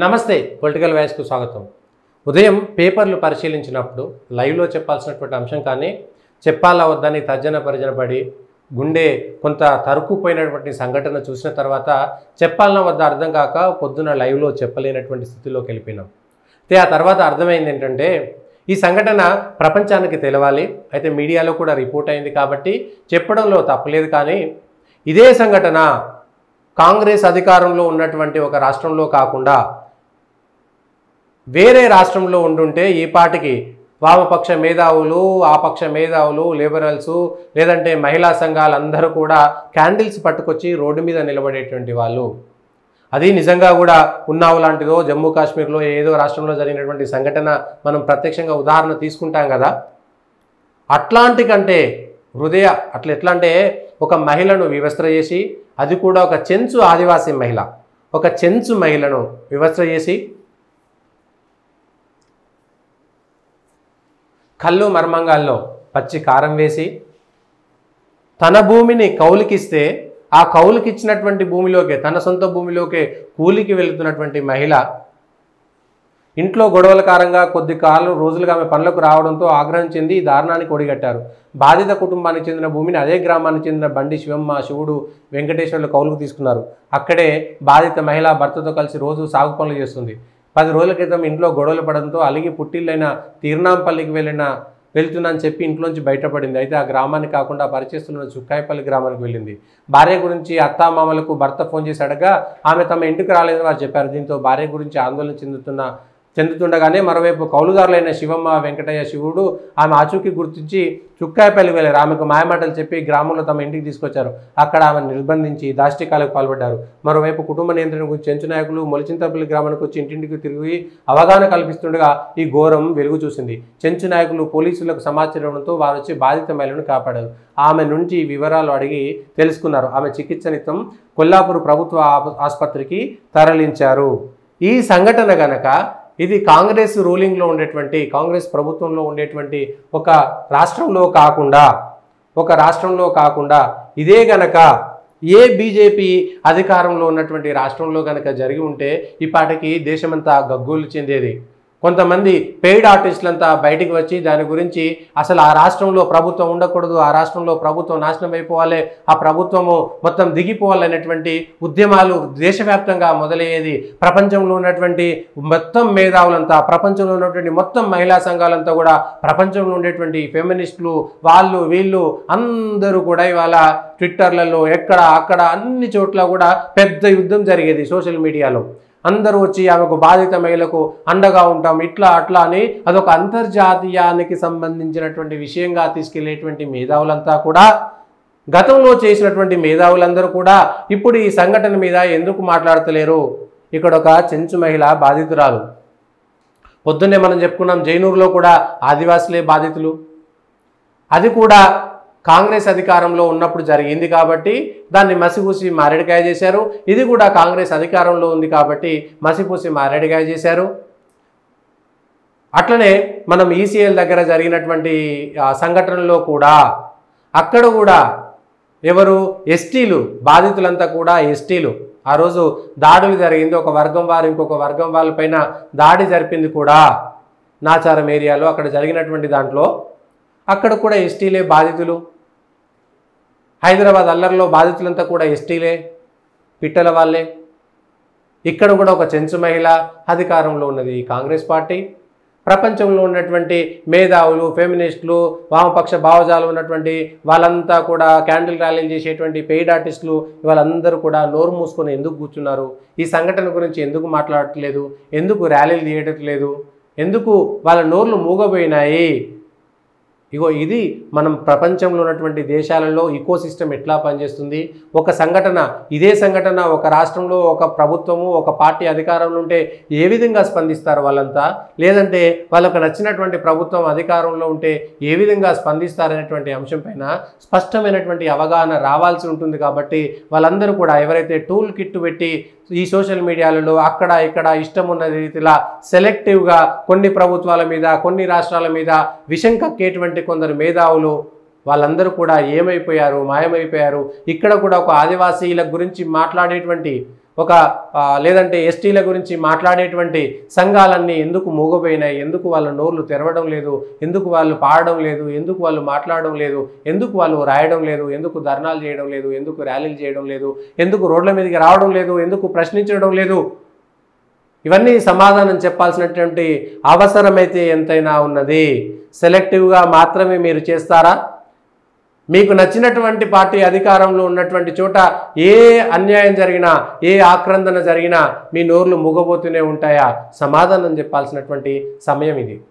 నమస్తే పొలిటికల్ వాయిస్కు స్వాగతం. ఉదయం పేపర్లు పరిశీలించినప్పుడు లైవ్లో చెప్పాల్సినటువంటి అంశం కానీ చెప్పాలా వద్దని తర్జన పరిజన పడి గుండె కొంత తరుక్కుపోయినటువంటి సంఘటన చూసిన తర్వాత చెప్పాలన్నా వద్ద అర్థం కాక పొద్దున లైవ్లో చెప్పలేనటువంటి స్థితిలోకి వెళ్ళిపోయినాం. అయితే ఆ తర్వాత అర్థమైంది ఏంటంటే ఈ సంఘటన ప్రపంచానికి తెలవాలి, అయితే మీడియాలో కూడా రిపోర్ట్ అయింది కాబట్టి చెప్పడంలో తప్పలేదు. కానీ ఇదే సంఘటన కాంగ్రెస్ అధికారంలో ఉన్నటువంటి ఒక రాష్ట్రంలో కాకుండా వేరే రాష్ట్రంలో ఉండుంటే ఈ పాటికి వామపక్ష మేధావులు, ఆపక్ష మేధావులు, లిబరల్స్ లేదంటే మహిళా సంఘాలందరూ కూడా క్యాండిల్స్ పట్టుకొచ్చి రోడ్డు మీద నిలబడేటువంటి వాళ్ళు. అది నిజంగా కూడా ఉన్నావు లాంటిదో జమ్మూ కాశ్మీర్లో ఏదో రాష్ట్రంలో జరిగినటువంటి సంఘటన మనం ప్రత్యక్షంగా ఉదాహరణ తీసుకుంటాం కదా. అట్లాంటి కంటే ఎట్లా అంటే ఒక మహిళను వివస్త్ర చేసి, అది కూడా ఒక చెంచు ఆదివాసీ మహిళ, ఒక చెంచు మహిళను వివస్త్ర చేసి కళ్ళు మర్మంగాల్లో పచ్చి కారం వేసి తన భూమిని కౌలుకిస్తే ఆ కౌలుకిచ్చినటువంటి భూమిలోకే, తన సొంత భూమిలోకే కూలికి వెళుతున్నటువంటి మహిళ ఇంట్లో గొడవల కారంగా కొద్ది రోజులుగా ఆమె పనులకు రావడంతో ఆగ్రహం చెంది దారుణానికి ఒడిగట్టారు. బాధిత కుటుంబానికి చెందిన భూమిని అదే గ్రామానికి చెందిన బండి శివమ్మ, శివుడు, వెంకటేశ్వర్లు కౌలుకు తీసుకున్నారు. అక్కడే బాధిత మహిళ భర్తతో కలిసి రోజు సాగు పనులు చేస్తుంది. 10 రోజుల క్రితం ఇంట్లో గొడవలు పడంతో అలిగి పుట్టిల్లైన తీర్నాంపల్లికి వెళ్తున్నానని చెప్పి ఇంట్లోంచి బయటపడింది. అయితే ఆ గ్రామానికి కాకుండా పరిచేస్తున్న చుక్కాయపల్లి గ్రామానికి వెళ్ళింది. భార్య గురించి అత్తామామలకు భర్త ఫోన్ చేసి అడగా ఆమె తమ ఇంటికి రాలేదని వారు చెప్పారు. దీంతో భార్య గురించి ఆందోళన చెందుతుండగానే మరోవైపు కౌలుదారులైన శివమ్మ, వెంకటయ్య, శివుడు ఆమె ఆచూకీ గుర్తించి చుక్కాయపల్లికి వెళ్ళారు. ఆమెకు మాయమాటలు చెప్పి గ్రామంలో తమ ఇంటికి తీసుకొచ్చారు. అక్కడ ఆమెను నిర్బంధించి దాష్టికాలకు పాల్పడ్డారు. మరోవైపు కుటుంబ నియంత్రణ గురించి చెంచు నాయకులు మొలిచింతపల్లి గ్రామానికి వచ్చి ఇంటింటికి తిరిగి అవగాహన కల్పిస్తుండగా ఈ ఘోరం వెలుగు చూసింది. చెంచు నాయకులు పోలీసులకు సమాచారం ఇవ్వడంతో వారు వచ్చి బాధిత మహిళను కాపాడారు. ఆమె నుంచి వివరాలు అడిగి తెలుసుకున్నారు. ఆమె చికిత్స నిమిత్తం కొల్లాపూర్ ప్రభుత్వ ఆసుపత్రికి తరలించారు. ఈ సంఘటన గనక ఇది కాంగ్రెస్ రూలింగ్లో ఉండేటువంటి, కాంగ్రెస్ ప్రభుత్వంలో ఉండేటువంటి ఒక రాష్ట్రంలో కాకుండా ఇదే గనక ఏ బీజేపీ అధికారంలో ఉన్నటువంటి రాష్ట్రంలో గనక జరిగి ఉంటే ఈ పాటికి దేశమంతా గగ్గోలు చెందేది. కొంతమంది పెయిడ్ ఆర్టిస్టులంతా బయటికి వచ్చి దాని గురించి అసలు ఆ రాష్ట్రంలో ప్రభుత్వం ఉండకూడదు, ఆ రాష్ట్రంలో ప్రభుత్వం నాశనం అయిపోవాలి, ఆ ప్రభుత్వము మొత్తం దిగిపోవాలనేటువంటి ఉద్యమాలు దేశవ్యాప్తంగా మొదలయ్యేది. ప్రపంచంలో ఉన్నటువంటి మొత్తం మేధావులంతా, ప్రపంచంలో ఉన్నటువంటి మొత్తం మహిళా సంఘాలంతా కూడా, ప్రపంచంలో ఉండేటువంటి ఫెమినిస్టులు వాళ్ళు వీళ్ళు అందరూ కూడా ఇవాళ ట్విట్టర్లలో ఎక్కడ అక్కడ అన్ని చోట్ల కూడా పెద్ద యుద్ధం జరిగేది. సోషల్ మీడియాలో అందరూ వచ్చి ఆమెకు బాధిత మహిళకు అండగా ఉంటాం ఇట్లా అట్లా అని అదొక అంతర్జాతీయానికి సంబంధించినటువంటి విషయంగా తీసుకెళ్లేటువంటి మేధావులంతా కూడా, గతంలో చేసినటువంటి మేధావులందరూ కూడా ఇప్పుడు ఈ సంఘటన మీద ఎందుకు మాట్లాడతలేరు? ఇక్కడ ఒక చెంచు మహిళ బాధితురాలు. పొద్దున్నే మనం చెప్పుకున్నాం జైనూరులో కూడా ఆదివాసులే బాధితులు. అది కూడా కాంగ్రెస్ అధికారంలో ఉన్నప్పుడు జరిగింది కాబట్టి దాన్ని మసిపూసి మారేడుకాయ చేశారు. ఇది కూడా కాంగ్రెస్ అధికారంలో ఉంది కాబట్టి మసిపూసి మారేడుకాయ చేశారు. అట్లనే మనం ఈసీఎల్ దగ్గర జరిగినటువంటి సంఘటనలో కూడా అక్కడ కూడా ఎవరు ఎస్టీలు, బాధితులంతా కూడా ఎస్టీలు. ఆ రోజు దాడులు జరిగింది. ఒక వర్గం వారు ఇంకొక వర్గం వాళ్ళపైన దాడి జరిపింది కూడా నాచారం ఏరియాలో. అక్కడ జరిగినటువంటి దాంట్లో అక్కడ కూడా ఎస్టీలే బాధితులు. హైదరాబాద్ అల్లర్లో బాధితులంతా కూడా ఎస్టీలే, పిట్టల వాళ్ళే. ఇక్కడ కూడా ఒక చెంచు మహిళ అధికారంలో ఉన్నది కాంగ్రెస్ పార్టీ. ప్రపంచంలో ఉన్నటువంటి మేధావులు, ఫెమినిస్టులు, వామపక్ష భావజాలు ఉన్నటువంటి వాళ్ళంతా కూడా క్యాండిల్ ర్యాలీలు చేసేటువంటి పెయిడ్ ఆర్టిస్టులు వాళ్ళందరూ కూడా నోరు మూసుకొని ఎందుకు కూర్చున్నారు? ఈ సంఘటన గురించి ఎందుకు మాట్లాడట్లేదు? ఎందుకు ర్యాలీలు తీయట్లేదు? ఎందుకు వాళ్ళ నోర్లు మూగబోయినాయి? ఇగో ఇది మనం ప్రపంచంలో ఉన్నటువంటి దేశాలలో ఈకోసిస్టమ్ ఎట్లా పనిచేస్తుంది. ఒక సంఘటన, ఇదే సంఘటన ఒక రాష్ట్రంలో ఒక ప్రభుత్వము, ఒక పార్టీ అధికారంలో ఉంటే ఏ విధంగా స్పందిస్తారు వాళ్ళంతా, లేదంటే వాళ్ళకు నచ్చినటువంటి ప్రభుత్వం అధికారంలో ఉంటే ఏ విధంగా స్పందిస్తారనేటువంటి అంశం పైన స్పష్టమైనటువంటి అవగాహన రావాల్సి ఉంటుంది. కాబట్టి వాళ్ళందరూ కూడా ఎవరైతే టూల్ కిట్ పెట్టి ఈ సోషల్ మీడియాలలో అక్కడ ఇక్కడ ఇష్టం ఉన్న రీతిలా సెలెక్టివ్గా కొన్ని ప్రభుత్వాల మీద, కొన్ని రాష్ట్రాల మీద విషం కక్కేటువంటి కొందరు మేధావులు వాళ్ళందరూ కూడా ఏమైపోయారు, మాయమైపోయారు. ఇక్కడ కూడా ఒక ఆదివాసీల గురించి మాట్లాడేటువంటి లేదంటే ఎస్టీల గురించి మాట్లాడేటువంటి సంఘాలన్నీ ఎందుకు మూగపోయినాయి, ఎందుకు వాళ్ళ నోర్లు తెరవడం లేదు, ఎందుకు వాళ్ళు పాడడం లేదు, ఎందుకు వాళ్ళు మాట్లాడడం లేదు, ఎందుకు వాళ్ళు రాయడం లేదు, ఎందుకు ధర్నాలు చేయడం లేదు, ఎందుకు ర్యాలీలు చేయడం లేదు, ఎందుకు రోడ్ల మీదకి రావడం లేదు, ఎందుకు ప్రశ్నించడం లేదు, ఇవన్నీ సమాధానం చెప్పాల్సినటువంటి అవసరమైతే ఎంతైనా ఉన్నది. సెలెక్టివ్గా మాత్రమే మీరు చేస్తారా? మీకు నచ్చినటువంటి పార్టీ అధికారంలో ఉన్నటువంటి చోట ఏ అన్యాయం జరిగినా, ఏ ఆక్రందన జరిగినా మీ నోర్లు మూగబోతూనే ఉంటాయా? సమాధానం చెప్పాల్సినటువంటి సమయం ఇది.